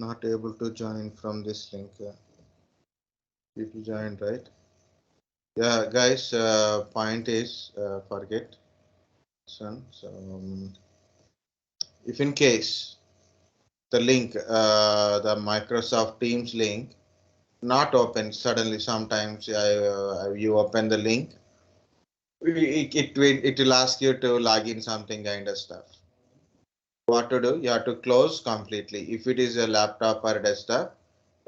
not able to join from this link. People joined, right? Yeah, guys, point is forget. So if in case the link, the Microsoft Teams link, not open suddenly, sometimes you open the link, it will ask you to log in something kind of stuff. What to do? You have to close completely. If it is a laptop or a desktop,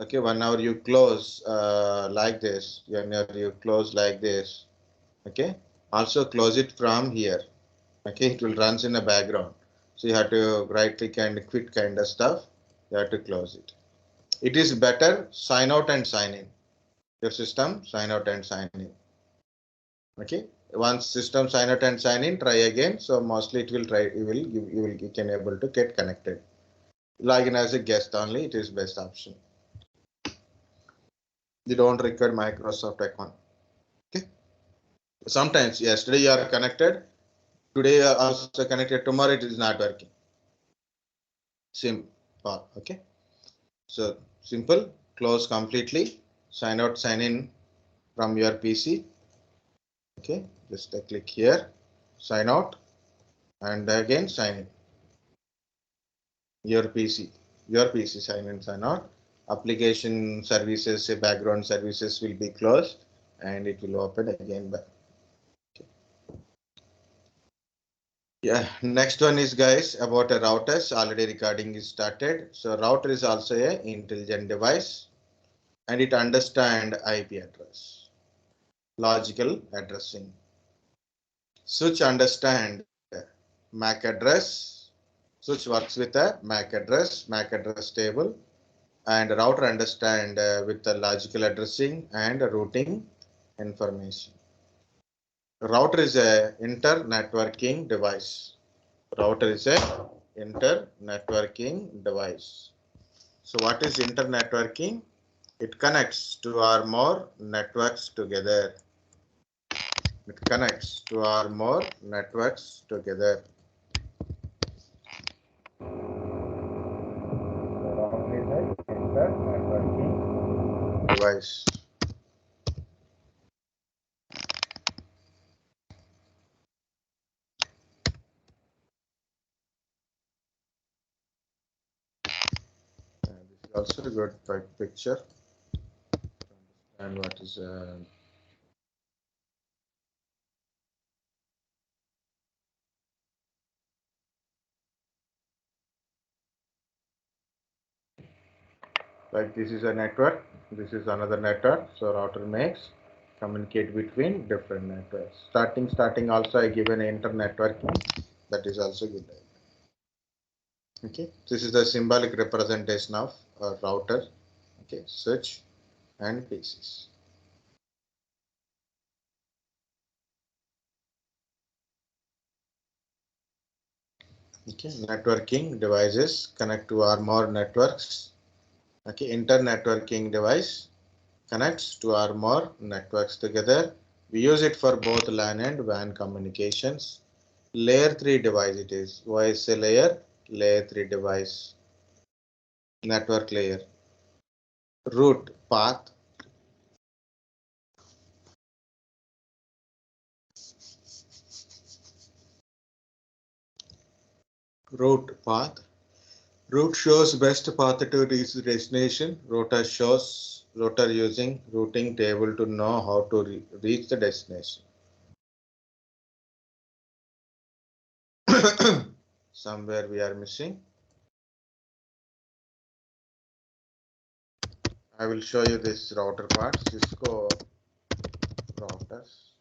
okay, whenever you close like this, whenever you close like this, okay, also close it from here. Okay, it will runs in the background. So you have to right click and quit kind of stuff. You have to close it. It is better sign out and sign in. Your system sign out and sign in. Okay, once system sign out and sign in, try again. So mostly it will try. You can able to get connected. Login as a guest only. It is best option. You don't require Microsoft account. Okay. Sometimes yesterday you are connected. Today you are also connected. Tomorrow it is not working. Simple. Okay. So simple, close completely, sign out, sign in from your PC. Okay, just click here, sign out, and again sign in. Your PC, sign in, sign out. Application services, background services will be closed, and it will open again back. Okay. Yeah, next one is guys about a routers. Already recording is started. So router is also a intelligent device, and it understand IP address. Logical addressing. Switch understand MAC address. Switch works with a MAC address table, and router understand with the logical addressing and routing information. Router is a internetworking device. Router is a internetworking device. So what is internetworking? It connects two or more networks together. It connects two or more networks together. Internetworking device. This is also a good picture to understand what is like this is a network, this is another network. So router makes communicate between different networks. Starting also I given internetworking, that is also good. Okay, this is the symbolic representation of a router. Okay, switch and pieces. Okay, networking devices connect to or more networks. Okay, internetworking device connects to or more networks together. We use it for both LAN and WAN communications. Layer 3 device it is. Why is a layer? Layer 3 device. Network layer. Root path. Root path. Route shows best path to reach the destination. Router using routing table to know how to reach the destination. Somewhere we are missing. I will show you this router part. Cisco routers.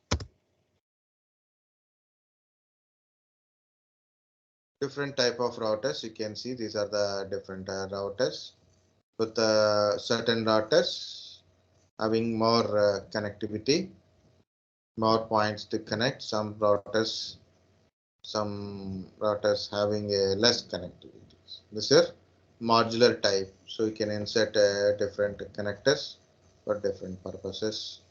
Different type of routers. You can see these are the different routers. With certain routers having more connectivity, more points to connect. Some routers having a less connectivity. This is modular type, so you can insert different connectors for different purposes.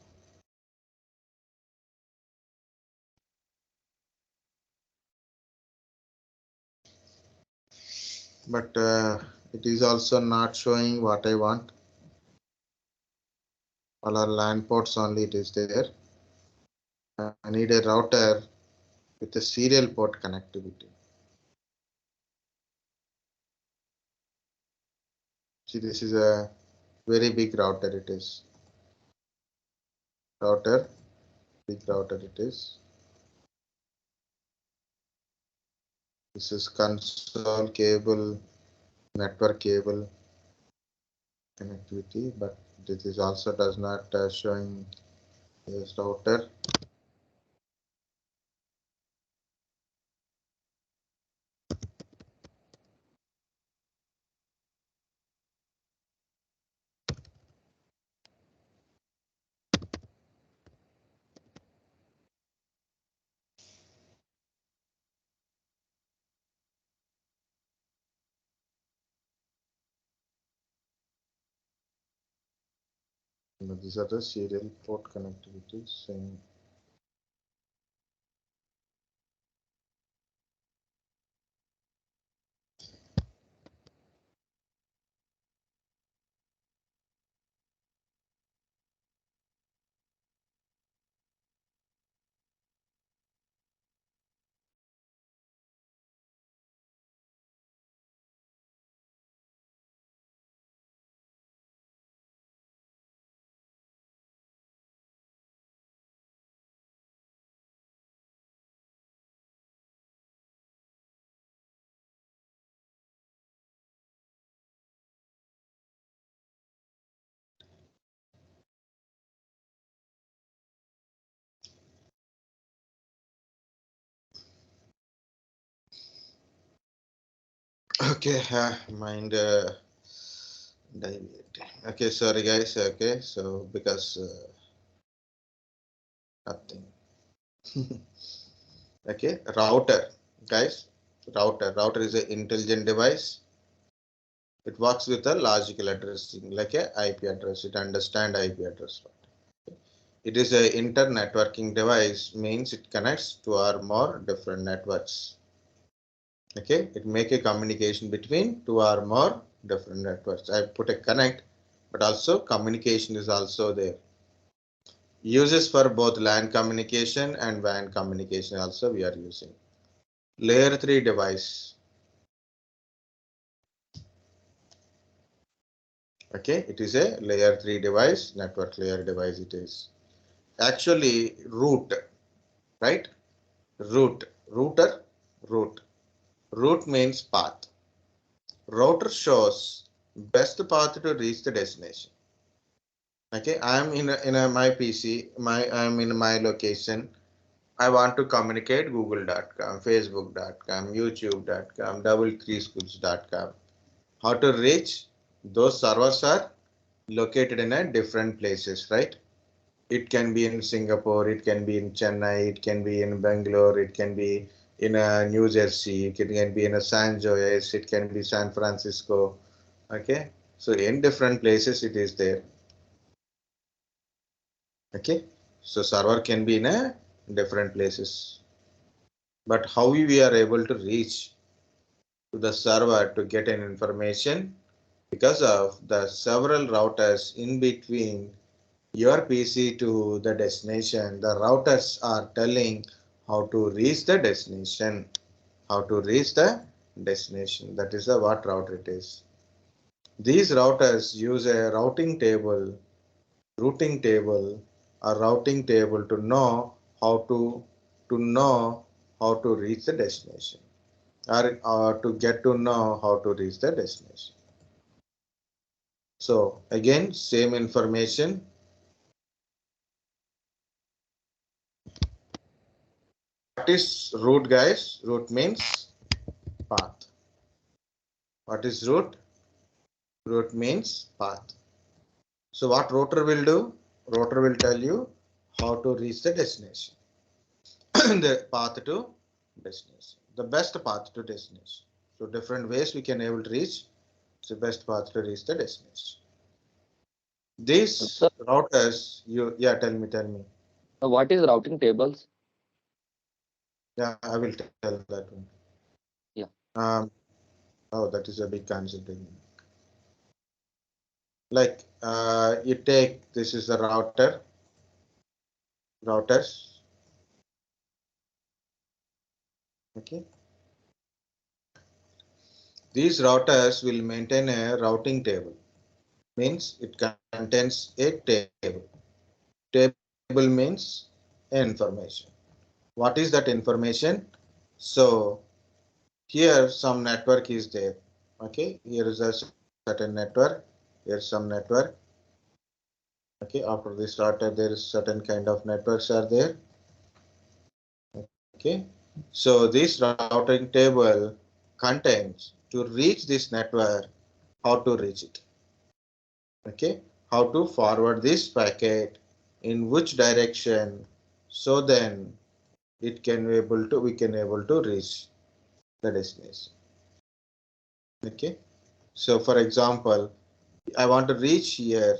But it is also not showing what I want. All our LAN ports only it is there. I need a router with a serial port connectivity. See, this is a very big router it is. Big router it is. This is console cable, network cable connectivity, but this is also does not showing this router. These are the serial port connectivity. Same. Okay, mind deviating. Okay, sorry guys. Okay, so because nothing. Okay, router, guys. Router is an intelligent device. It works with a logical addressing, like a IP address. It understands IP address. It is a internetworking device, means it connects to or more different networks. Okay, it make a communication between two or more different networks. I put a connect, but also communication is also there. Uses for both LAN communication and WAN communication also we are using. Layer 3 device. Okay, it is a layer 3 device, network layer device it is. Actually root, right? Router, root. Route means path. Router shows best path to reach the destination. Okay, I am in my PC, I am in my location. I want to communicate google.com, facebook.com, youtube.com, double3schools.com. How to reach? Those servers are located in a different places, right? It can be in Singapore, it can be in Chennai, it can be in Bangalore, it can be in New Jersey, it can be in San Jose, it can be San Francisco. Okay, so in different places it is there. Okay, so server can be in a different places, but how we are able to reach to the server to get an information because of the several routers in between your PC to the destination. The routers are telling how to reach the destination, how to reach the destination. That is the what router it is. These routers use a routing table, or routing table to know how to reach the destination, or to get to know how to reach the destination. So again, same information. What is route, guys? Route means path. What is route? Route means path. So what router will do? Router will tell you how to reach the destination. The path to destination. The best path to destination. So different ways we can able to reach the best path to reach the destination. These Sir, routers, yeah, tell me. what is routing tables? Yeah, I will tell that one. Yeah. Um, oh, that is a big concept again. like you take, this is the routers, okay. These routers will maintain a routing table, means it contains a table. Table means information. What is that information? So here some network is there, okay. Here is a certain network, here is some network, okay. After this router there is certain kind of networks are there, okay. So this routing table contains to reach this network, how to reach it, okay, how to forward this packet in which direction, so then it can be able to, we can able to reach the destination, okay. So for example, I want to reach here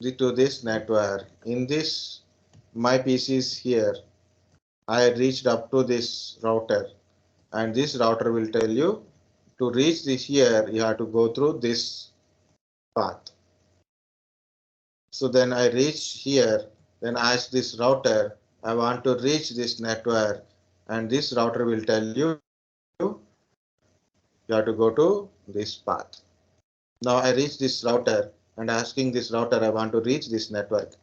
to this network. In this, my PC is here. I reached up to this router, and this router will tell you to reach this here, you have to go through this path. So then I reach here, then ask this router, I want to reach this network, and this router will tell you, you have to go to this path. Now I reach this router and asking this router, I want to reach this network.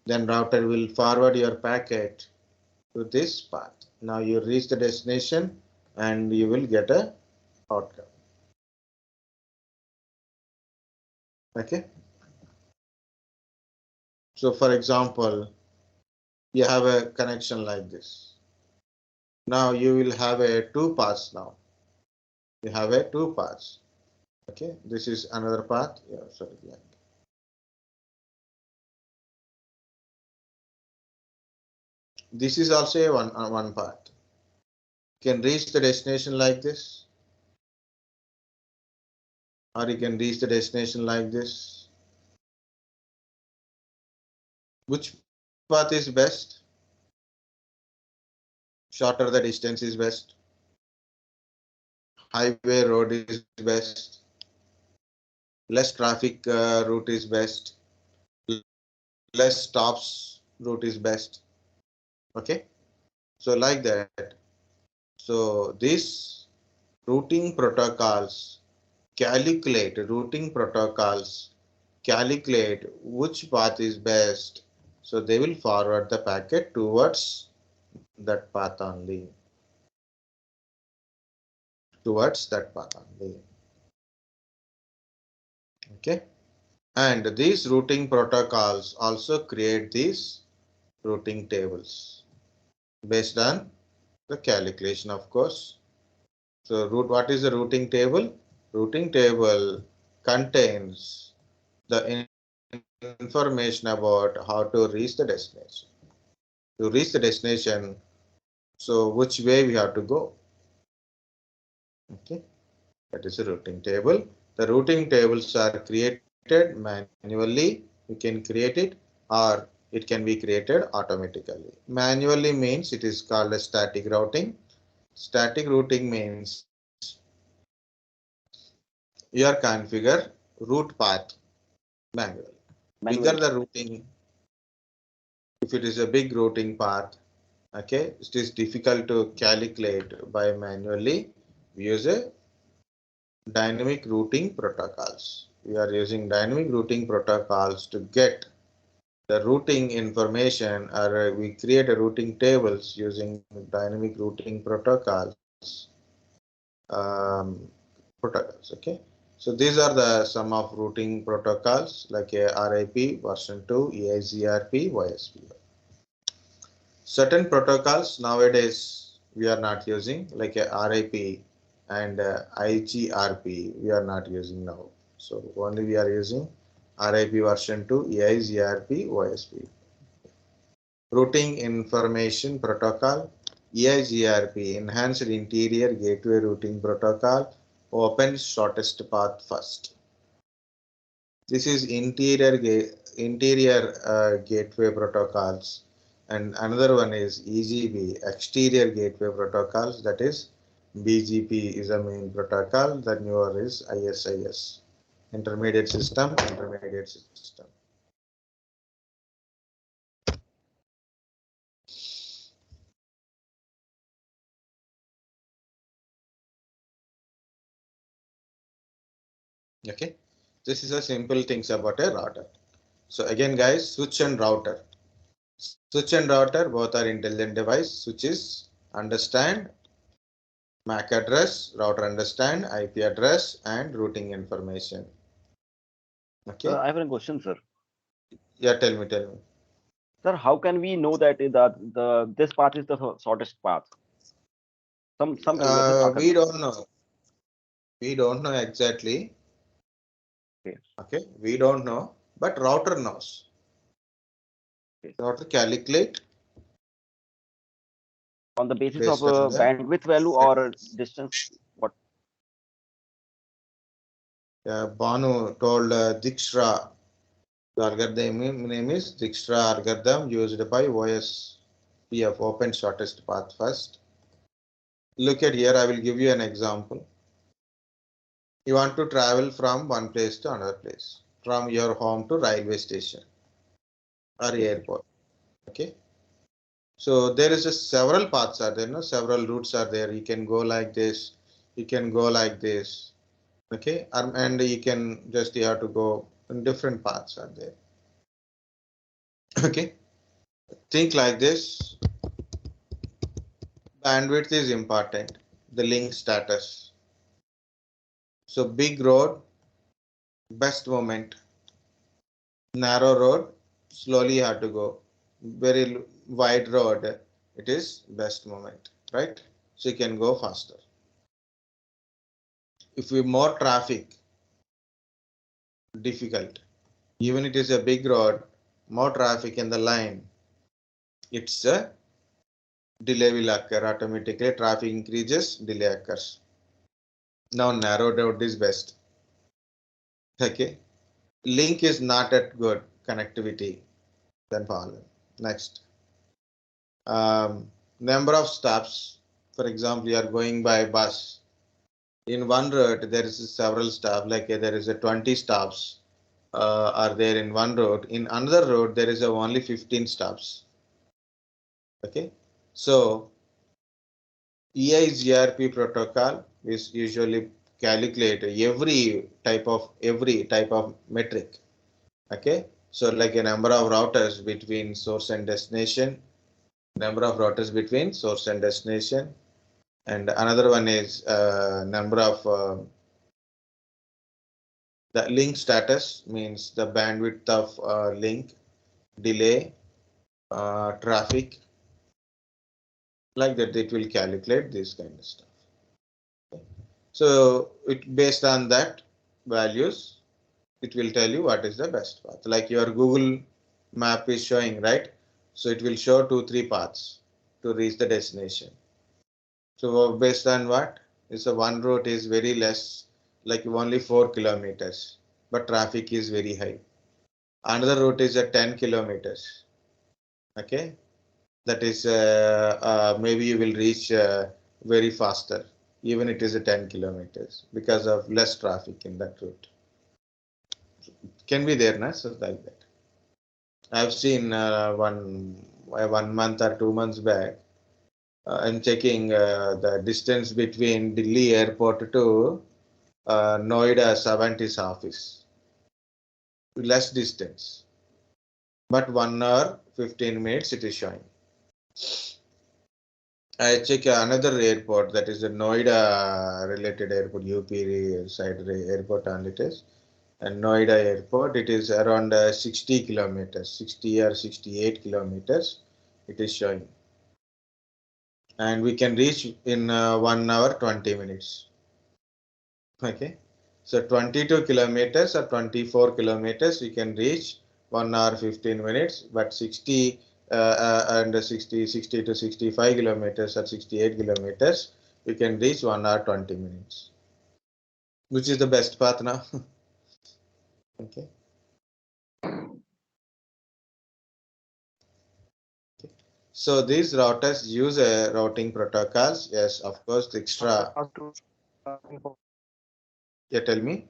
Then router will forward your packet to this path. Now you reach the destination and you will get a outcome. Okay. So for example, you have a connection like this. Now you will have a two paths now. You have a two paths. Okay. This is another path. Yeah, sorry. Yeah. This is also a one path. You can reach the destination like this, or you can reach the destination like this. Which path is best? Shorter the distance is best. Highway road is best. Less traffic route is best. Less stops route is best. Okay. So like that. So these routing protocols calculate which path is best. So they will forward the packet towards that path only. Towards that path only. Okay. And these routing protocols also create these routing tables based on the calculation, of course. So what is the routing table? Routing table contains the information about how to reach the destination. To reach the destination, so which way we have to go. Okay, that is a routing table. The routing tables are created manually. You can create it, or it can be created automatically. Manually means it is called a static routing. Static routing means you are configure route path manually. Bigger Manually. the routing, if it is a big routing path, okay, it is difficult to calculate by manually. We use a dynamic routing protocols. We are using dynamic routing protocols to get the routing information, or we create a routing tables using dynamic routing um, protocols. Okay, so these are the some of routing protocols like a RIP version 2, EIGRP, OSPF. Certain protocols nowadays we are not using, like a RIP and IGRP we are not using now. So only we are using RIP version 2, EIGRP, OSP. Routing Information Protocol, EIGRP, Enhanced Interior Gateway Routing Protocol, opens shortest path first. This is interior gateway protocols, and another one is EGB, exterior gateway protocols. That is BGP is a main protocol. The newer is ISIS, intermediate system, intermediate system. Okay, this is a simple things about a router. So again, guys, switch and router. Switch and router both are intelligent device. Switches understand MAC address, router understand IP address and routing information. Okay. I have a question, sir. Yeah, tell me, tell me. Sir, how can we know that the this path is the shortest path? Some calculations are We done. don't know. We don't know exactly. Okay. Okay, we don't know, but router knows. Okay. Router calculate On the basis of based on the bandwidth value or distance. What? Banu told Dijkstra. The algorithm name is Dijkstra algorithm used by OSPF, open shortest path first. Look at here, I will give you an example. You want to travel from one place to another place, from your home to railway station or airport. Okay. So there is a several paths are there, no? Several routes are there. You can go like this, you can go like this. Okay, and you can just you have to go in different paths are there. Okay, think like this. Bandwidth is important. The link status. So big road, best moment. Narrow road, slowly you have to go. Very wide road, it is best moment, right? So you can go faster. If we more traffic, difficult. Even it is a big road, more traffic in the line, it's a delay will occur automatically. Traffic increases, delay occurs. Now narrow road is best. Okay, link is not at good connectivity. Then follow. Next, number of stops. For example, you are going by bus. In one route, there is several stops. Like there is a 20 stops are there in one road. In another road, there is a only 15 stops. Okay, so EIGRP protocol is usually calculate every type of metric. Okay, so like a number of routers between source and destination, number of routers between source and destination, and another one is number of the link status means the bandwidth of link, delay, traffic, like that it will calculate this kind of stuff. So it based on that values, it will tell you what is the best path. Like your Google map is showing, right? So it will show 2-3 paths to reach the destination. So based on what? Is a one route is very less, like only 4 kilometers, but traffic is very high. Another route is at 10 kilometers. Okay, that is maybe you will reach very faster, even it is a 10 kilometers because of less traffic in that route. Can be there, na? So like that. I've seen one month or 2 months back. I'm checking the distance between Delhi airport to Noida Savantis office. Less distance, but 1 hour 15 minutes it is showing. I check another airport, that is a Noida related airport, UP side airport only it is. And Noida airport, it is around 60 kilometers, 60 or 68 kilometers it is showing. And we can reach in 1 hour 20 minutes. Okay, so 22 kilometers or 24 kilometers we can reach 1 hour 15 minutes, but 60 and 60 to 65 kilometers or 68 kilometers we can reach 1 hour 20 minutes. Which is the best path now? Okay. So these routers use routing protocols. Yes, of course, the extra. Yeah, tell me.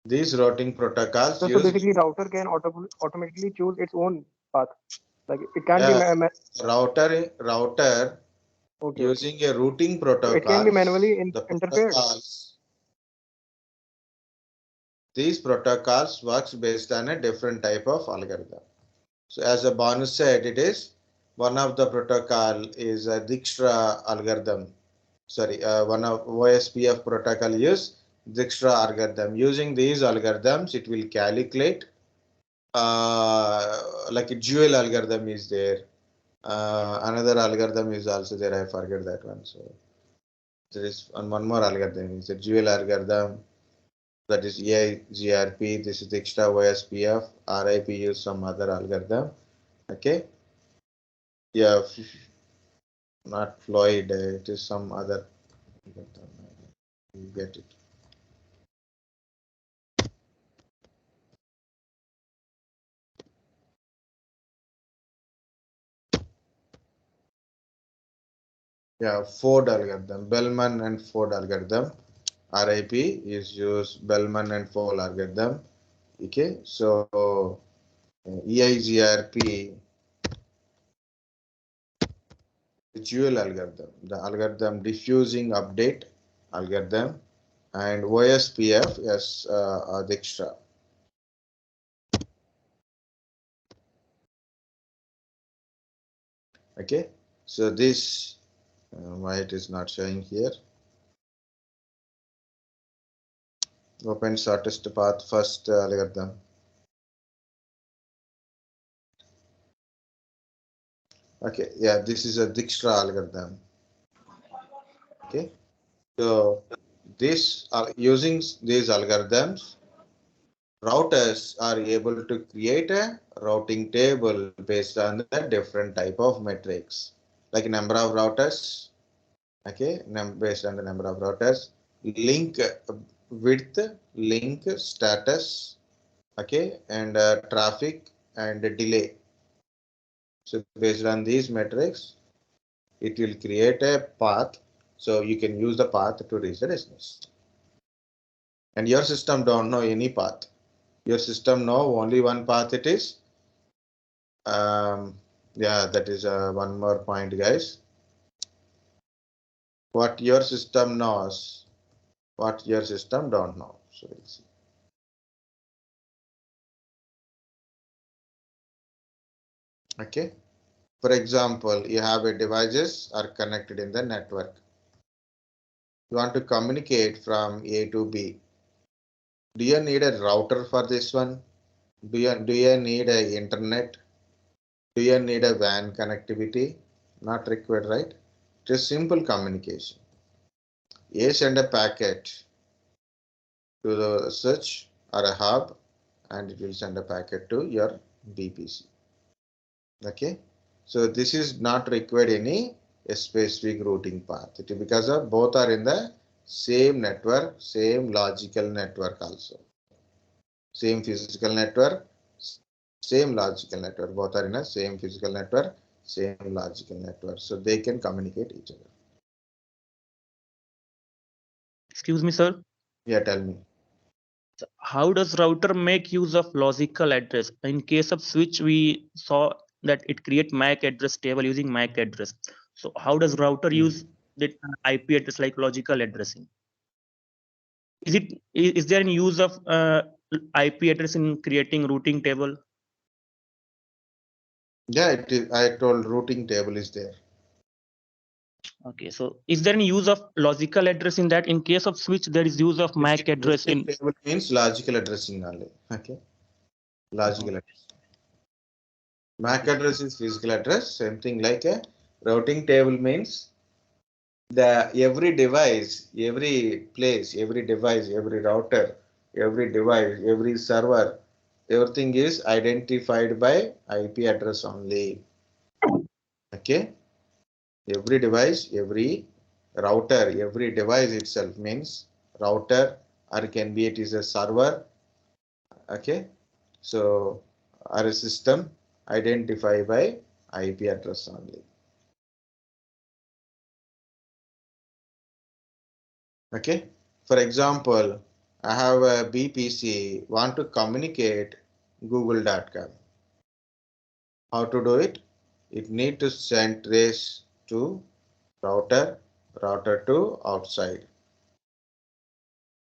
These routing protocols So use basically, router can automatically choose its own path. Like it can't be router okay, okay. using a routing So it can be protocols. manually The interfered. protocols, these protocols works based on a different type of algorithm. So as a bonus said, it is one of the protocol is a Dijkstra algorithm. Sorry, one of OSPF protocol use Dijkstra algorithm. Using these algorithms, it will calculate like a dual algorithm is there. Another algorithm is also there. I forget that one. So there is one more algorithm. It's a dual algorithm that is EIGRP. This is the extra OSPF. RIP use some other algorithm. Okay. Yeah, not Floyd. It is some other. You get it. Yeah, Ford algorithm, Bellman and Ford algorithm. RIP is used Bellman and Ford algorithm. Okay, so EIGRP, dual algorithm, the algorithm diffusing update algorithm, and OSPF, yes, the extra. Okay, so this, why it is not showing here? Open shortest path first algorithm. Okay, yeah, this is a Dijkstra algorithm. Okay, so this using these algorithms, routers are able to create a routing table based on the different type of metrics, like number of routers. Okay, based on the number of routers, link width, link status. Okay, and traffic and delay. So based on these metrics, it will create a path. So you can use the path to reach the destination. And your system don't know any path. Your system know only one path it is. Yeah, that is one more point, guys. What your system knows, what your system don't know. So we'll see. Okay. For example, you have a devices are connected in the network. You want to communicate from A to B. Do you need a router for this one? Do you need a internet? Do you need a WAN connectivity? Not required, right? Just simple communication. A send a packet to the switch or a hub, and it will send a packet to your BPC. Okay, so this is not required any specific routing path. Because of both are in the same network, same logical network also. Same physical network, same logical network. Both are in a same physical network, same logical network. So they can communicate each other. Excuse me, sir. Yeah, tell me. How does router make use of logical address? In case of switch, we saw that it create MAC address table using MAC address. So how does router use the IP address like logical addressing? Is there any use of IP address in creating routing table? Yeah, it is. I told routing table is there. Okay, so is there any use of logical address in that? In case of switch, there is use of MAC address in. Table means logical addressing only. Okay, logical address. MAC address is physical address. Same thing like a routing table means the every device, every place, every device, every router, every device, every server, everything is identified by IP address only. Okay, every device, every router, every device itself means router, or can be it is a server. Okay, so or a system identified by IP address only. Okay, for example, I have a BPC, want to communicate google.com. How to do it? It need to send trace to router, router to outside.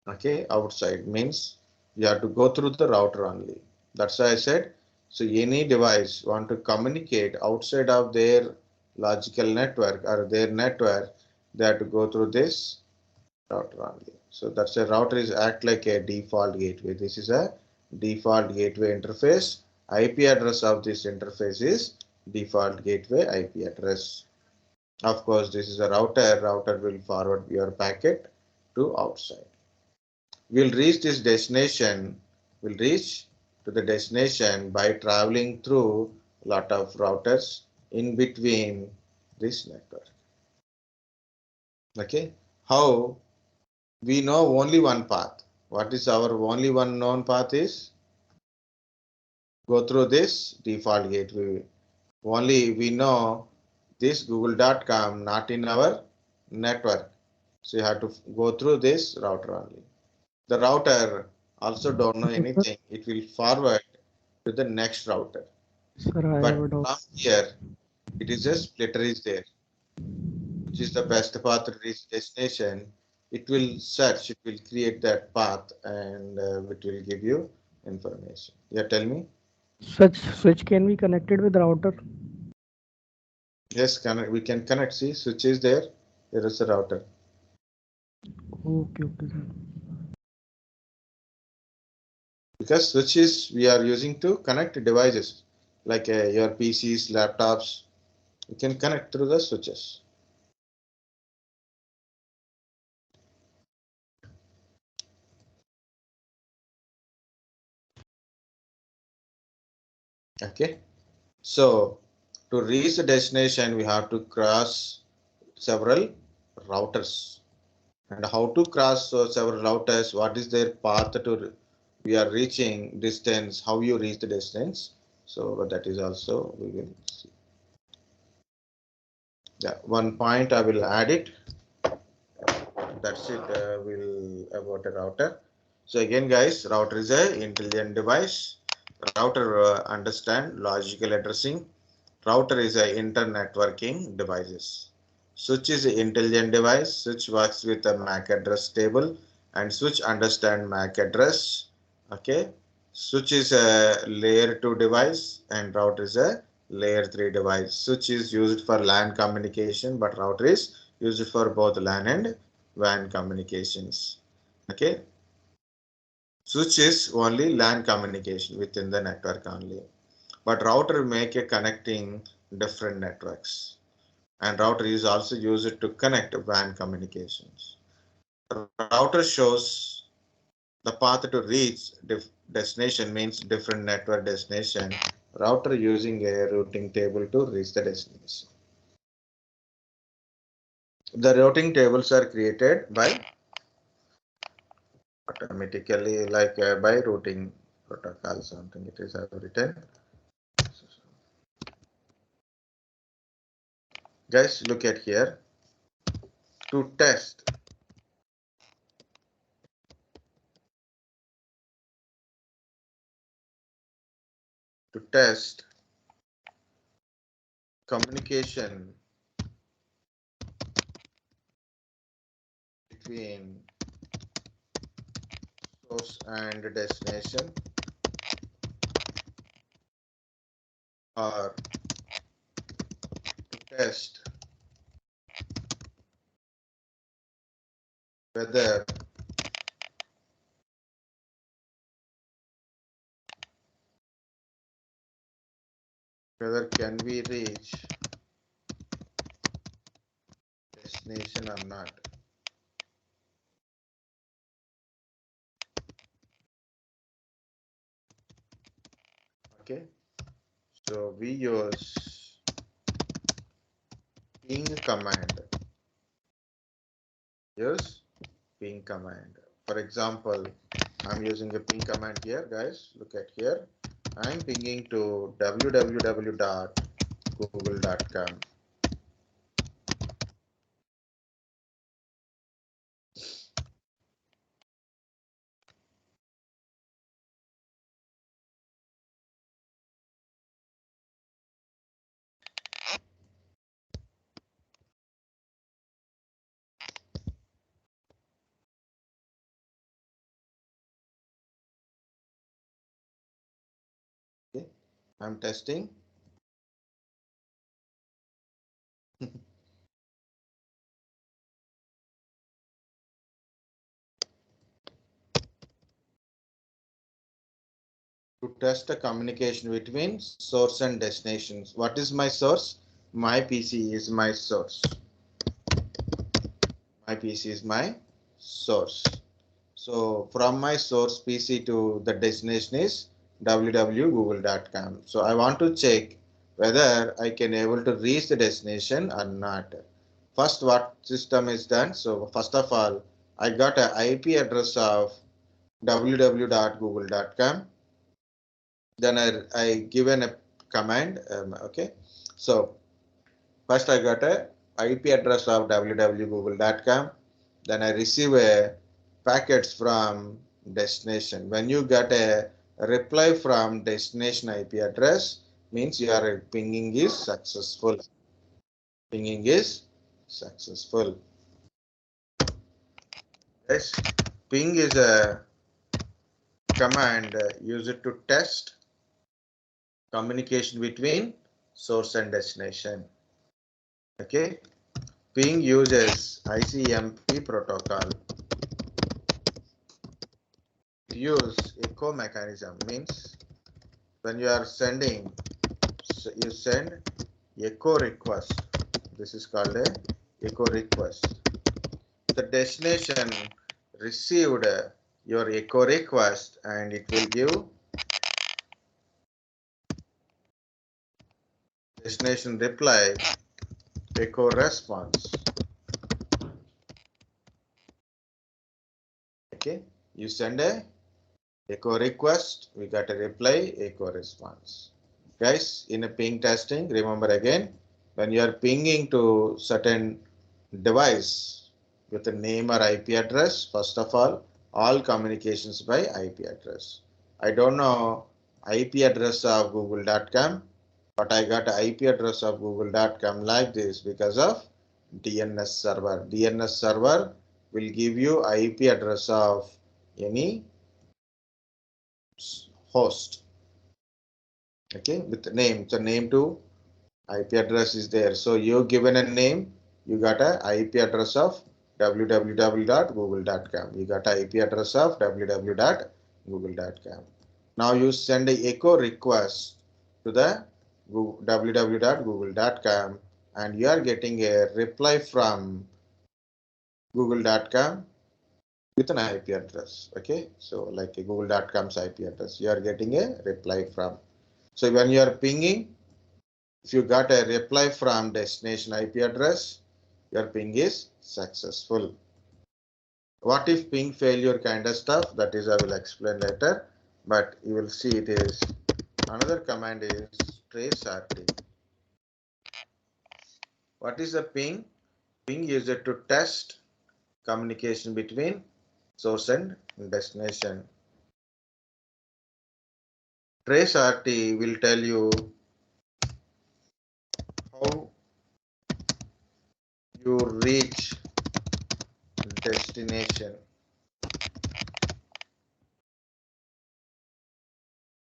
Okay, outside means you have to go through the router only. That's why I said, so any device want to communicate outside of their logical network or their network, they have to go through this router only. So that's a router is act like a default gateway. This is a default gateway interface. IP address of this interface is default gateway IP address. Of course, this is a router. Router will forward your packet to outside. We'll reach this destination. We'll reach to the destination by traveling through a lot of routers in between this network. Okay. How? We know only one path. What is our only one known path is? Go through this default gateway. Only we know this google.com not in our network. So you have to go through this router only. The router also don't know anything. It will forward to the next router. Sir, I have But a doubt. from here, it is a splitter is there, which is the best path to reach destination. It will search, it will create that path, and it will give you information. Yeah, tell me. Such switch can be connected with router. Yes, we can connect. See, switch is there. There is a router. Okay, okay, sir. Because switches we are using to connect devices like your PCs, laptops. You can connect through the switches. Okay. So to reach the destination, we have to cross several routers. And how to cross several routers? What is their path to we are reaching distance? How you reach the distance? So that is also we will see. Yeah, one point I will add it. That's it. Will about a router. So again, guys, router is a intelligent device. Router understand logical addressing. Router is a internetworking devices. Switch is an intelligent device. Switch works with a MAC address table, and switch understand MAC address. Okay. Switch is a layer 2 device, and router is a layer 3 device. Switch is used for LAN communication, but router is used for both LAN and WAN communications. Okay. Switch is only LAN communication within the network only. But router make a connecting different networks, and router is also used to connect WAN communications. Router shows the path to reach destination means different network destination. Router using a routing table to reach the destination. The routing tables are created by automatically like by routing protocol something it is written. Guys, look at here. To test communication between source and destination, or to test whether can we reach destination or not. Okay, so we use ping command. Use ping command. For example, I'm using a ping command here, guys. Look at here. I'm pinging to www.google.com. I'm testing. To test the communication between source and destinations. What is my source? My PC is my source. My PC is my source. So from my source PC to the destination is www.google.com. So I want to check whether I can able to reach the destination or not. First, what system is done? So first of all, I got an IP address of www.google.com. Then I given a command. Okay, so first I got a IP address of www.google.com. Then I receive a packets from destination. When you get a reply from destination IP address, means your pinging is successful. Pinging is successful. Yes, ping is a command used to test communication between source and destination. Okay, ping uses ICMP protocol. Use echo mechanism, means when you are sending, you send echo request. This is called a echo request. The destination received your echo request and it will give destination reply echo response. Okay, you send a echo request, we got a reply echo response. Guys, in a ping testing, remember again, when you are pinging to certain device with a name or IP address, first of all communications by IP address. I don't know IP address of google.com, but I got IP address of google.com like this because of DNS server. DNS server will give you IP address of any host. Okay, with the name. So name to IP address is there. So you given a name, you got a IP address of www.google.com. You got a IP address of www.google.com. Now you send a echo request to the www.google.com and you are getting a reply from google.com with an IP address. Okay, so like a google.com's IP address, you are getting a reply from. So when you are pinging, if you got a reply from destination IP address, your ping is successful. What if ping failure kind of stuff? That is I will explain later, but you will see it is another command is trace RT. What is a ping? Ping is used to test communication between source and destination. Trace RT will tell you how you reach destination.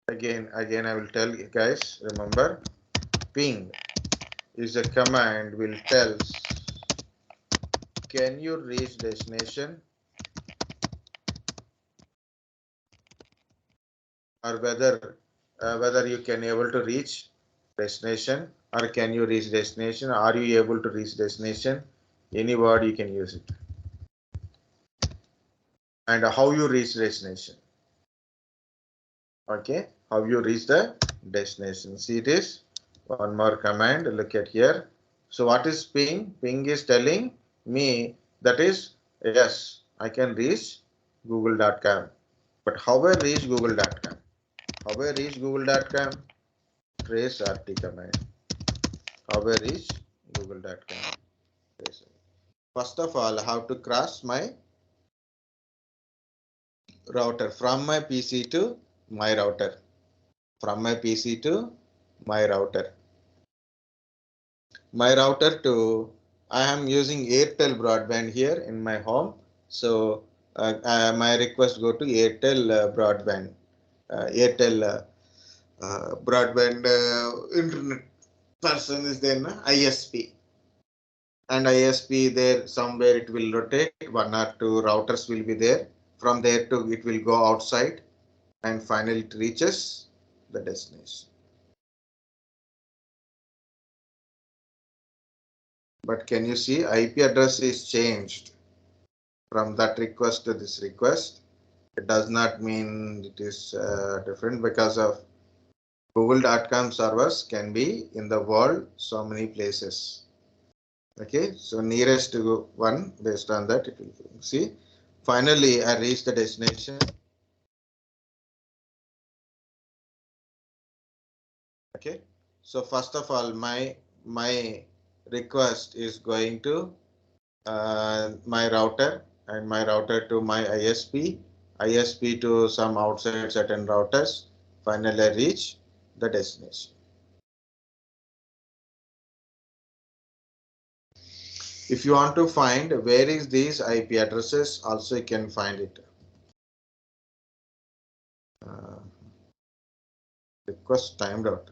Again, I will tell you guys, remember, ping is a command will tells can you reach destination or whether you can able to reach destination or can you reach destination, are you able to reach destination, any word you can use it, and how you reach destination. Okay, how you reach the destination. See, it is one more command, look at here. So what is ping? Ping is telling me that is yes, I can reach google.com, but how I reach google.com? How I reach google.com? Trace RT command. How I reach google.com? First of all, I have to cross my router from my PC to my router. From my PC to my router. My router to, I am using Airtel broadband here in my home. So my request go to Airtel broadband, Airtel broadband internet person is then ISP. And ISP there somewhere it will rotate, one or two routers will be there. From there to it will go outside and finally it reaches the destination. But can you see IP address is changed from that request to this request? It does not mean it is different because of Google.com servers can be in the world so many places. Okay, so nearest to one, based on that it will see. Finally, I reached the destination. Okay, so first of all, my request is going to my router, and my router to my ISP, ISP to some outside certain routers. Finally, I reach the destination. If you want to find where is these IP addresses, also you can find it. Request timed out.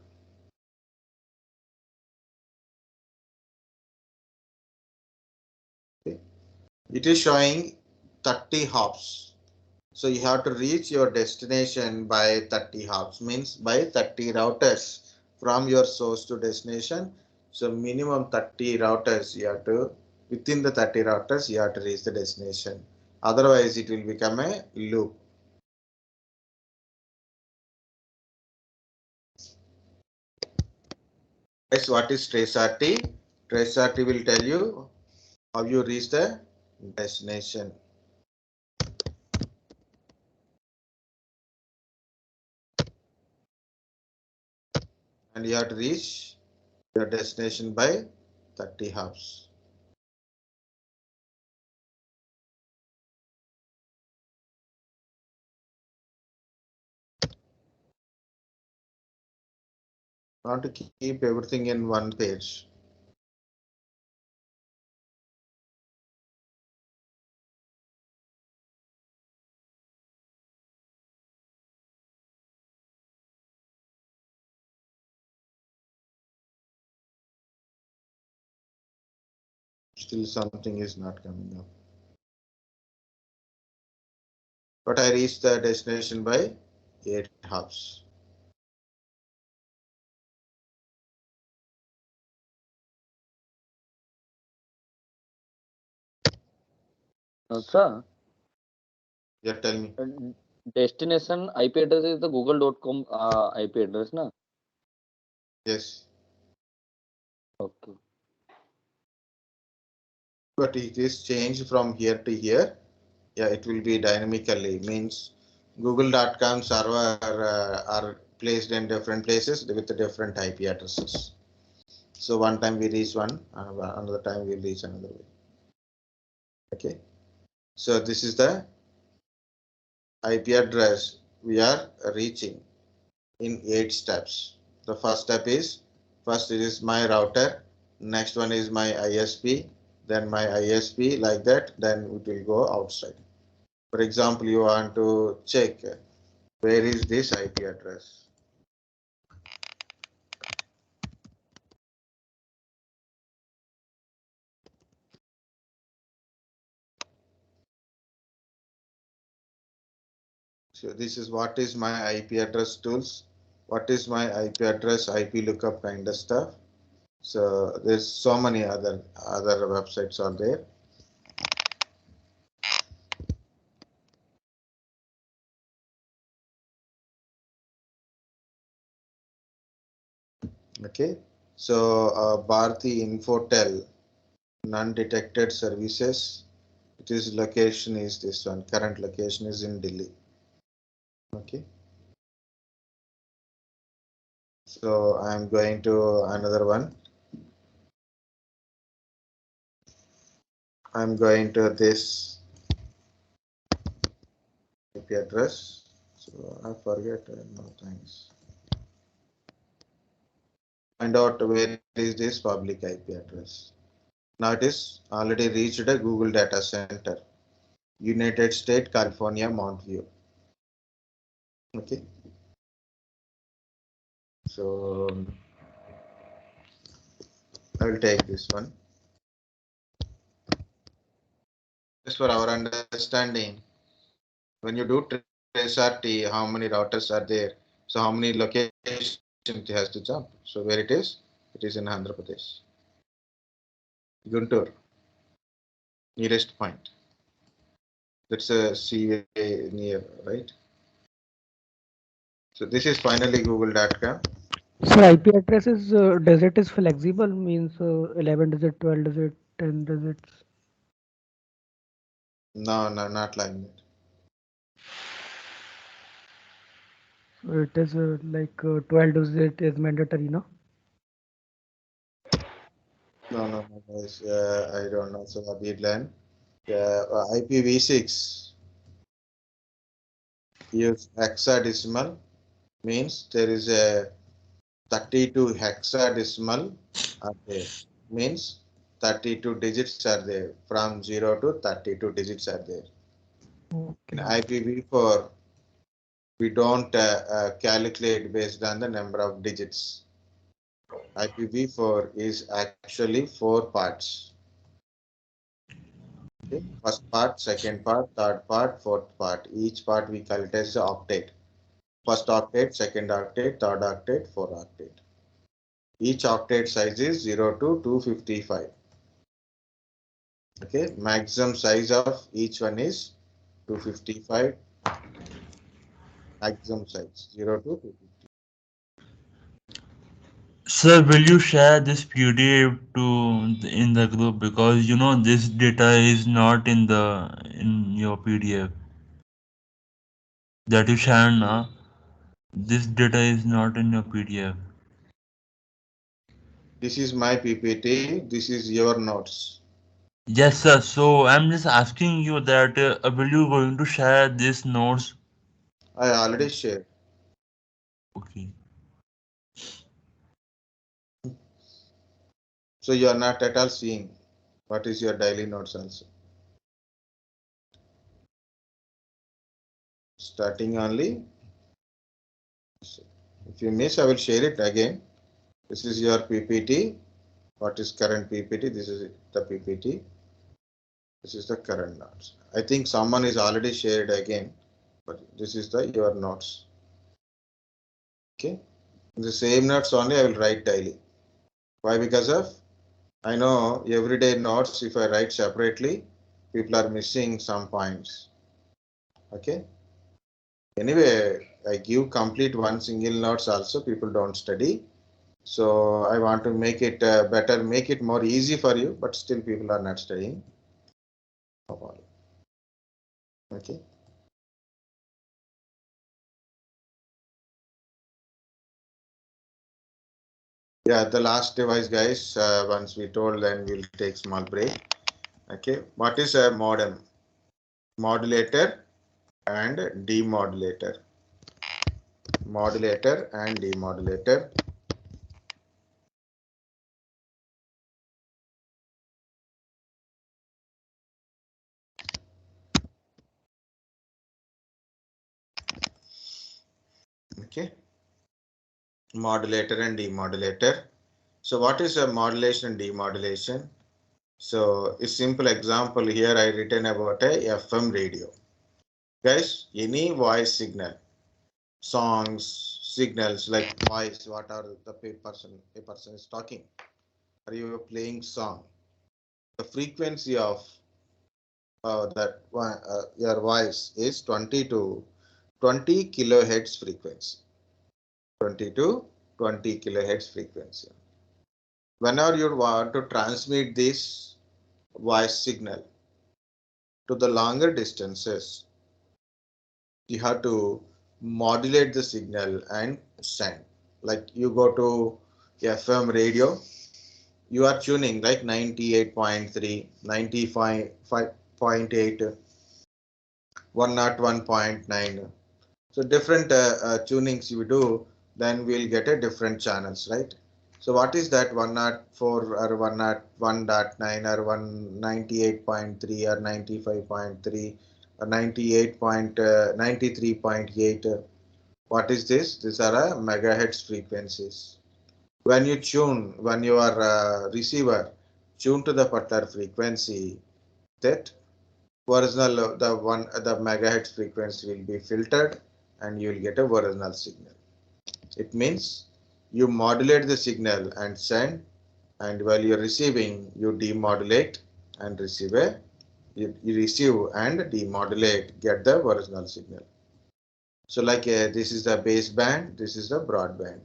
Okay. It is showing 30 hops. So you have to reach your destination by 30 hops, means by 30 routers from your source to destination. So minimum 30 routers you have to, within the 30 routers you have to reach the destination. Otherwise it will become a loop. Guys, what is trace RT? Trace RT will tell you how you reach the destination. And you have to reach your destination by 30 hops. Not to keep everything in one page. Still something is not coming up. But I reached the destination by 8 hops. Sir, Yeah, tell me. destination IP address is the google.com IP address, na? Yes. Okay. But it is changed from here to here. Yeah, it will be dynamically. Means Google.com server are placed in different places with the different IP addresses. So one time we reach one, another time we reach another way. Okay. So this is the IP address we are reaching in 8 steps. The first step is, first it is my router, next one is my ISP, then my ISP, like that, then it will go outside. For example, you want to check where is this IP address. So this is what is my IP address tools, what is my IP address, IP lookup kind of stuff. So there's so many other websites are there. Okay, so Bharti Infotel non-detected services. It is location is this one. Current location is in Delhi. Okay. So I'm going to another one. I'm going to this IP address. So I forget. No thanks. Find out where is this public IP address. Now it is already reached a Google data center, United States, California, Mount View. Okay. So I will take this one. Just for our understanding, when you do trace RT, how many routers are there? So how many locations it has to jump? So where it is? It is in Andhra Pradesh. Guntur, nearest point. That's a seaway near, right? So this is finally google.com. So IP address is digit is flexible, means 11 digit, 12 digit, 10 digits. No, not like that. So it is like 12 digit is mandatory, no? No, guys. I don't know. So VLAN, IPv6 use hexadecimal, means there is a 32 hexadecimal are there, means 32 digits are there, from 0 to 32 digits are there. In Okay. IPv4 we don't calculate based on the number of digits. IPv4 is actually 4 parts. Okay? First part, second part, third part, fourth part. Each part we call it as the octet. First octet, second octet, third octet, fourth octet. Each octet size is 0 to 255. Okay, maximum size of each one is 255. Maximum size 0 to 250. Sir, will you share this PDF in the group, because you know this data is not in your PDF that you share now. This data is not in your PDF. This is my PPT. This is your notes. Yes, sir. So I'm just asking you that will you going to share these notes? I already shared. Okay. So you are not at all seeing what is your daily notes also. Starting only. If you miss, I will share it again. This is your PPT. What is current PPT? This is the PPT. This is the current notes. I think someone is already shared again, but this is the your notes. Okay. The same notes only I will write daily. Why? Because of I know everyday notes, if I write separately, people are missing some points. Okay. Anyway, I give complete one single notes also, people don't study. So I want to make it better, make it more easy for you, but still people are not studying. Okay. Yeah, the last device, guys, once we told, then we'll take small break. Okay. What is a modem? Modulator and demodulator. Modulator and demodulator. Okay. Modulator and demodulator. So what is a modulation and demodulation? So a simple example here I written about a FM radio. Guys, any voice signal, songs, signals like voice, what are the a person is talking, are you playing song? The frequency of that one, your voice is 20 to 20 kilohertz frequency. 20 to 20 kilohertz frequency. Whenever you want to transmit this voice signal to the longer distances, you have to modulate the signal and send. Like you go to FM radio, you are tuning like 98.3, 95.8, 101.9. So different tunings you do, then we'll get a different channels, right? So what is that 104 or 101.9 or 198.3 or 95.3 or 98.93.8? What is this? These are megahertz frequencies. When your receiver tune to the particular frequency, that original the megahertz frequency will be filtered and you will get a original signal. It means you modulate the signal and send, and while you're receiving, you demodulate and you receive and demodulate, get the original signal. So like this is the baseband, this is the broadband.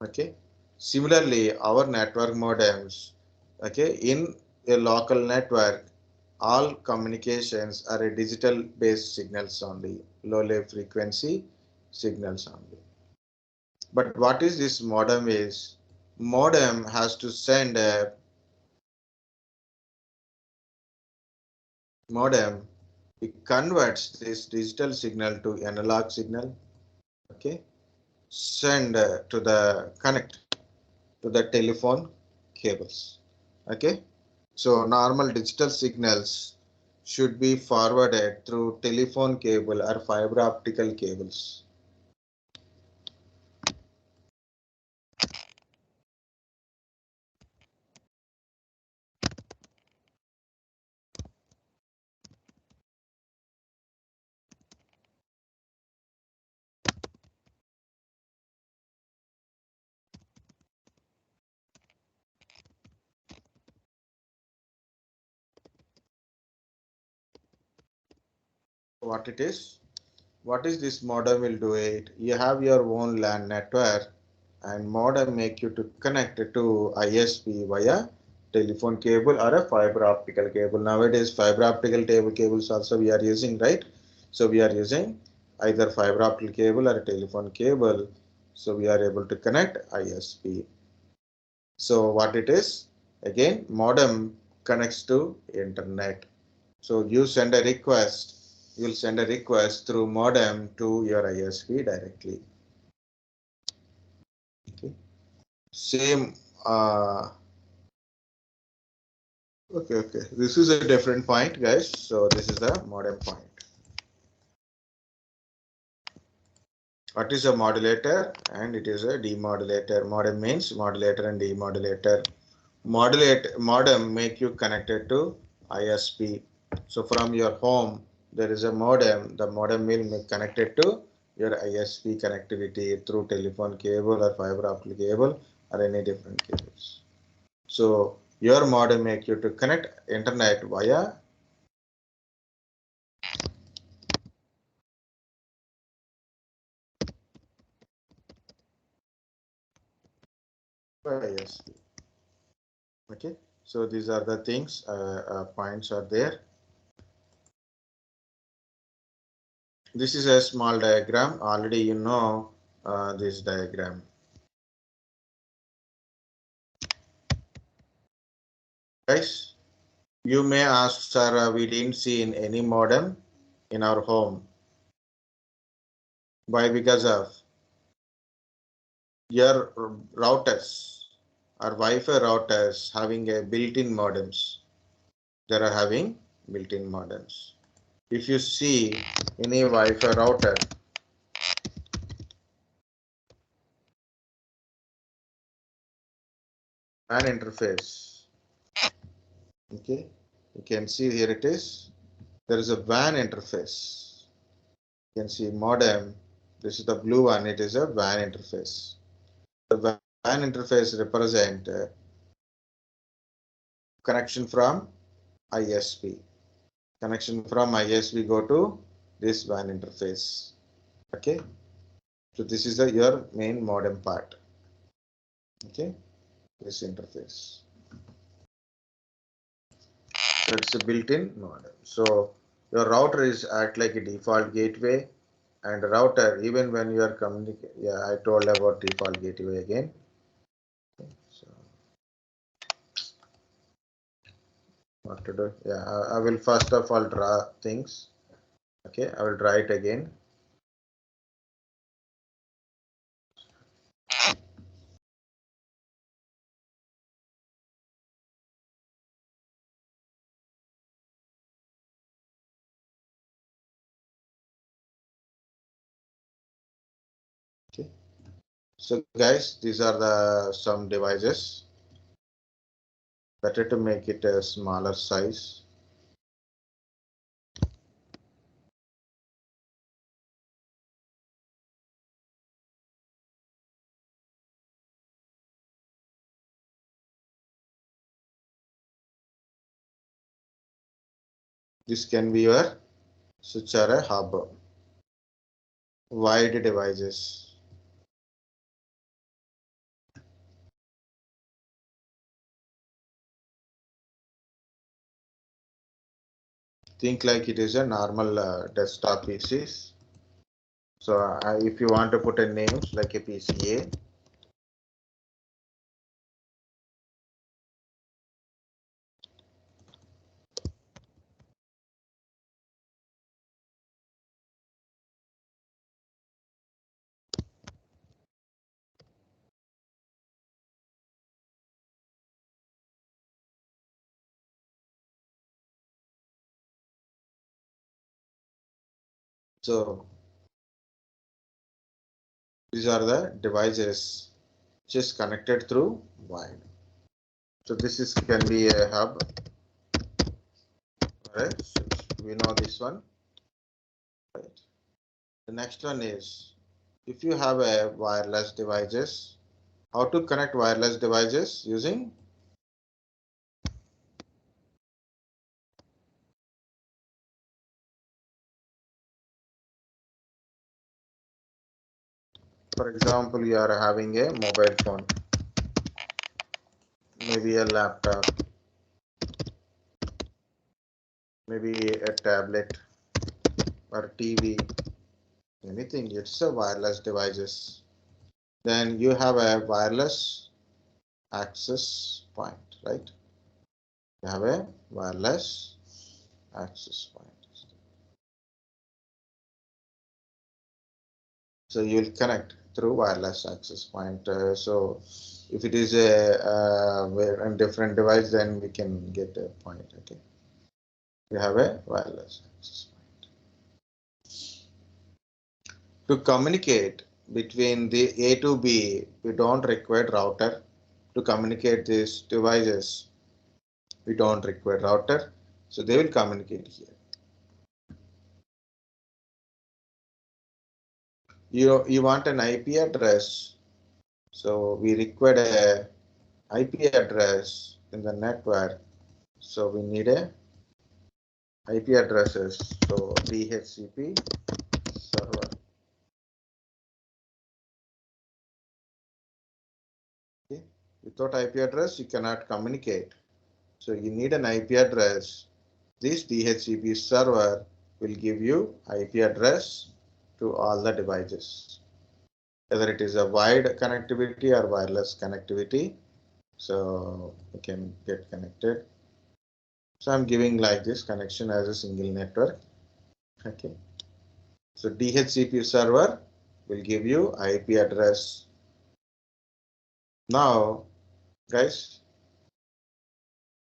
Okay. Similarly, our network modems, okay, in a local network, all communications are a digital based signals only, low level frequency signals only. But what is this modem is? Modem has to send a modem. It converts this digital signal to analog signal. Okay, send to the connect to the telephone cables. Okay, so normal digital signals should be forwarded through telephone cable or fiber optical cables. What it is? What is this modem will do it? You have your own LAN network and modem make you to connect to ISP via telephone cable or a fiber optical cable. Nowadays fiber optical cables also we are using, right? So we are using either fiber optical cable or a telephone cable. So we are able to connect ISP. So what it is? Again, modem connects to internet. So you send a request, you'll send a request through modem to your ISP directly. Okay. Same. Okay. This is a different point, guys. So this is the modem point. What is a modulator? And it is a demodulator. Modem means modulator and demodulator. Modem make you connected to ISP. So from your home, there is a modem. The modem will be connected to your ISP connectivity through telephone cable or fiber optic cable or any different cables. So your modem make you to connect internet via ISP. Okay. So these are the things, points are there. This is a small diagram. Already you know this diagram. Guys, you may ask, sir, we didn't see in any modem in our home. Why? Because of your routers or Wi-Fi routers having a built-in modems. They are having built-in modems. If you see any Wi-Fi router, an interface. Okay, you can see here it is. There is a WAN interface. You can see modem. This is the blue one. It is a WAN interface. The WAN interface represent connection from ISP. Connection from ISP go to this WAN interface. Okay. So this is your main modem part. Okay. This interface. That's a built-in modem. So your router is act like a default gateway, and router even when you are communicating. Yeah, I told about default gateway again. Okay, so what to do? Yeah, I will first of all draw things. Okay, I will draw it again. So guys, these are the some devices. Better to make it a smaller size. This can be your switch or a hub. Wide devices. Think like it is a normal desktop PCs. So if you want to put a names like a PCA, so these are the devices which is connected through wide. So this is can be a hub. Right? We know this one. Right. The next one is if you have a wireless devices, how to connect wireless devices using for example, you are having a mobile phone, maybe a laptop, maybe a tablet or TV, anything. It's a wireless devices. Then you have a wireless access point, right? You have a wireless access point. So you will connect through wireless access point. So if it is a different device, then we can get a point. Okay, we have a wireless access point to communicate between the A to B. We don't require router to communicate these devices. We don't require router, so they will communicate here. You want an IP address, so we require a IP address in the network. So we need a IP addresses. So DHCP server. Okay. Without IP address, you cannot communicate. So you need an IP address. This DHCP server will give you IP address to all the devices, whether it is a wide connectivity or wireless connectivity. So you can get connected. So I'm giving like this connection as a single network. Okay. So DHCP server will give you IP address. Now, guys,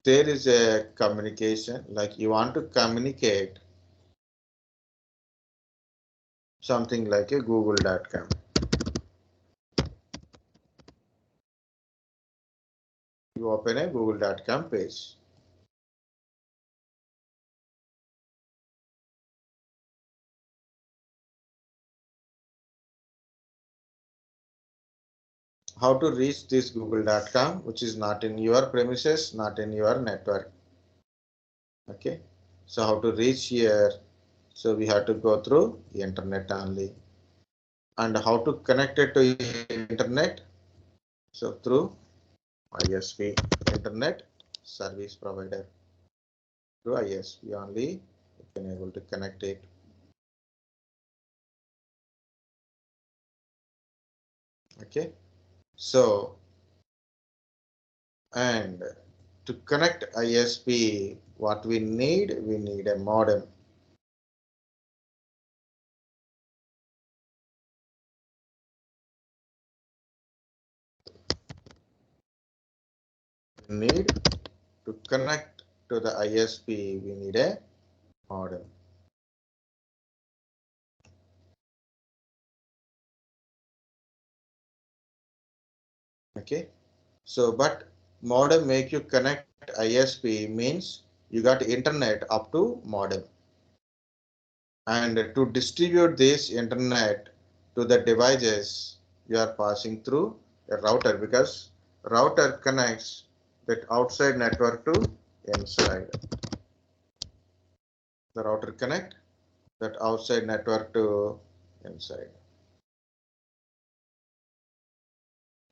there is a communication, like you want to communicate something like a google.com. You open a google.com page. How to reach this google.com, which is not in your premises, not in your network. Okay. So how to reach here? So we have to go through the internet only. And how to connect it to internet? So through ISP, Internet Service Provider. Through ISP only, you can able to connect it. Okay. So, and to connect ISP, what we need a modem. We need to connect to the ISP, we need a modem. Okay, so but modem make you connect ISP means you got internet up to modem, and to distribute this internet to the devices you are passing through a router, because router connects that outside network to inside. The router connect that outside network to inside.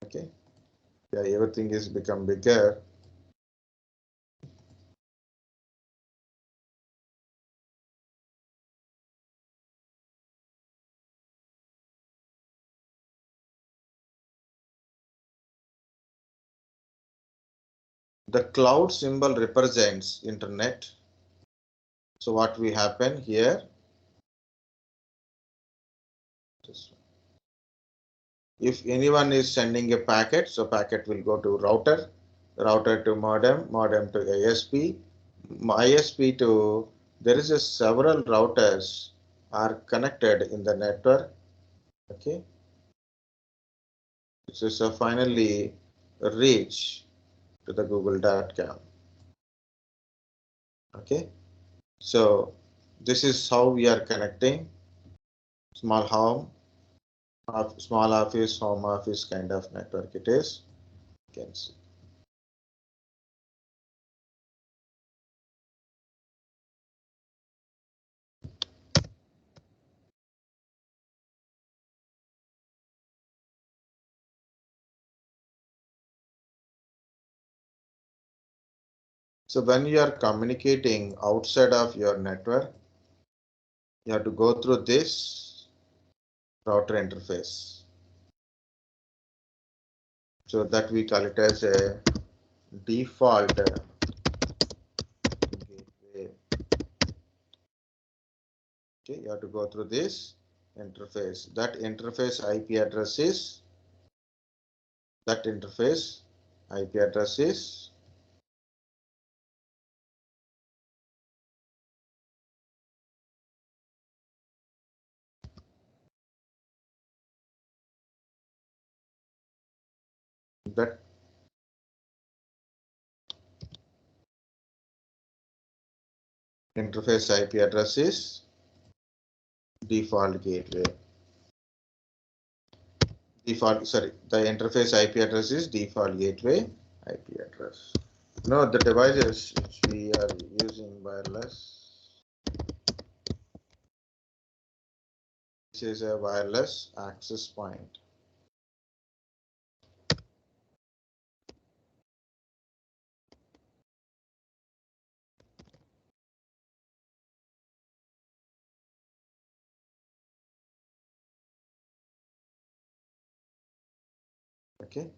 Okay, yeah, everything is become bigger. The cloud symbol represents internet. So what will happen here? If anyone is sending a packet, so packet will go to router, router to modem, modem to ISP, ISP to, there is a several routers are connected in the network. Okay, this is finally reach to the google.com. Okay, so this is how we are connecting small home, small office, home office kind of network it is. You can see. So when you are communicating outside of your network, you have to go through this router interface. So that we call it as a default gateway. Okay, you have to go through this interface. That interface IP address is, that interface IP address is that interface IP address is default gateway. Default, sorry, the interface IP address is default gateway IP address. No, the devices which we are using wireless, this is a wireless access point. Okay,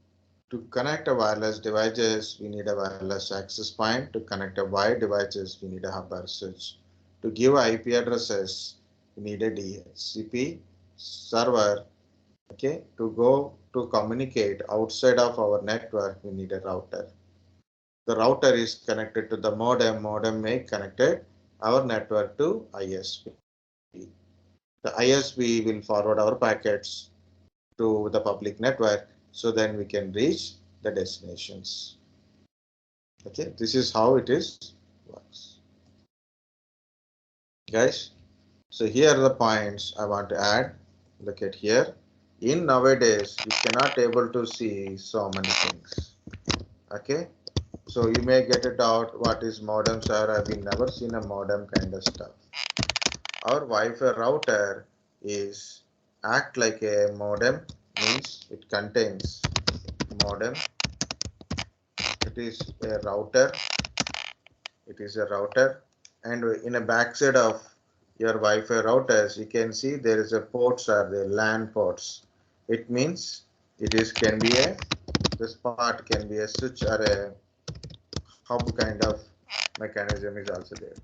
to connect a wireless devices, we need a wireless access point. To connect a wired devices, we need a hub or switch. To give IP addresses, we need a DHCP server. Okay, to go to communicate outside of our network, we need a router. The router is connected to the modem. Modem may connected our network to ISP. The ISP will forward our packets to the public network, so then we can reach the destinations. Okay, this is how it is works, guys. So here are the points I want to add. Look at here. In nowadays, you cannot able to see so many things. Okay, so you may get a doubt, what is modem, sir? I've never seen a modem kind of stuff. Our Wi-Fi router is act like a modem, means it contains modem. It is a router. It is a router, and in a backside of your Wi-Fi routers, you can see there is a ports are the LAN ports. It means it is can be a, this part can be a switch or a hub kind of mechanism is also there.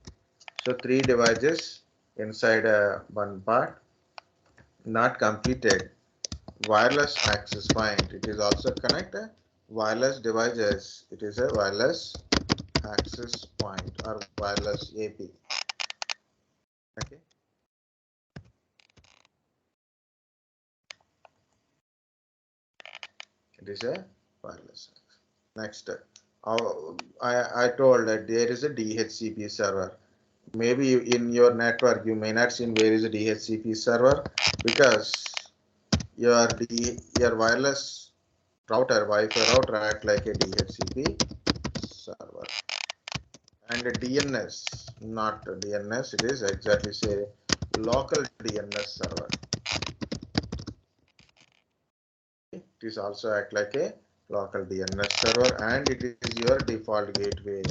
So three devices inside one part, not completed. Wireless access point. It is also connected wireless devices. It is a wireless access point or wireless AP. Okay. It is a wireless. Next, I told that there is a DHCP server. Maybe in your network you may not see where is a DHCP server, because your wireless router, Wi-Fi router, act like a DHCP server. And a DNS, not a DNS, it is exactly say local DNS server. It is also act like a local DNS server, and it is your default gateway.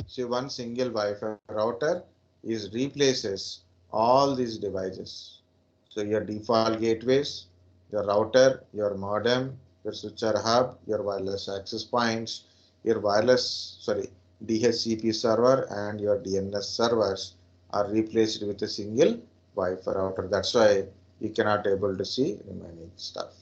So one single Wi-Fi router is replaces all these devices. So your default gateways, your router, your modem, your switcher hub, your wireless access points, your DHCP server, and your DNS servers are replaced with a single Wi-Fi router. That's why you cannot able to see remaining stuff.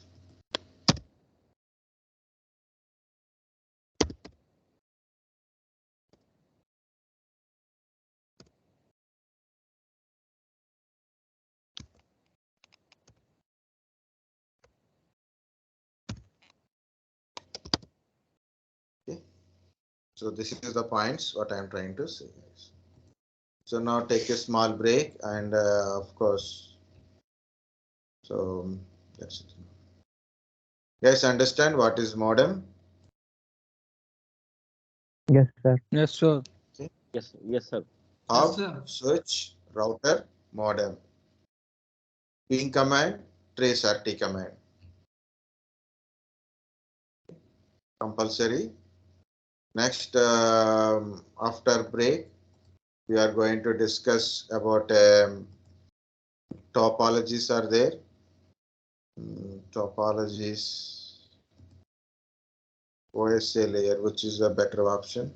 Okay. So this is the points what I am trying to say. So now take a small break, and of course, so that's it. Guys, understand what is modem? Yes, sir. Yes, sir. Yes, yes, sir. Hub, switch, router, modem. Ping command, trace RT command. Compulsory. Next, after break, we are going to discuss about topologies are there. Topologies, OSA layer, which is a better option.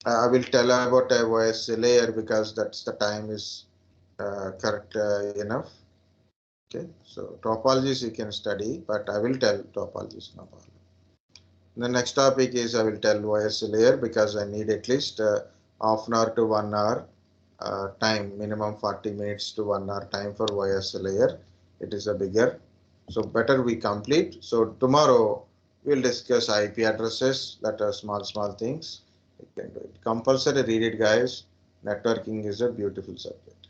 I will tell about a OSA layer because that's the time is correct enough. Okay, so topologies you can study, but I will tell topologies no problem. The next topic is I will tell OSA layer because I need at least half an hour to 1 hour time, minimum 40 minutes to 1 hour time for OSA layer. It is a bigger, so better we complete. So tomorrow we'll discuss IP addresses, that are small things. You can do it. Compulsory read it, guys. Networking is a beautiful subject.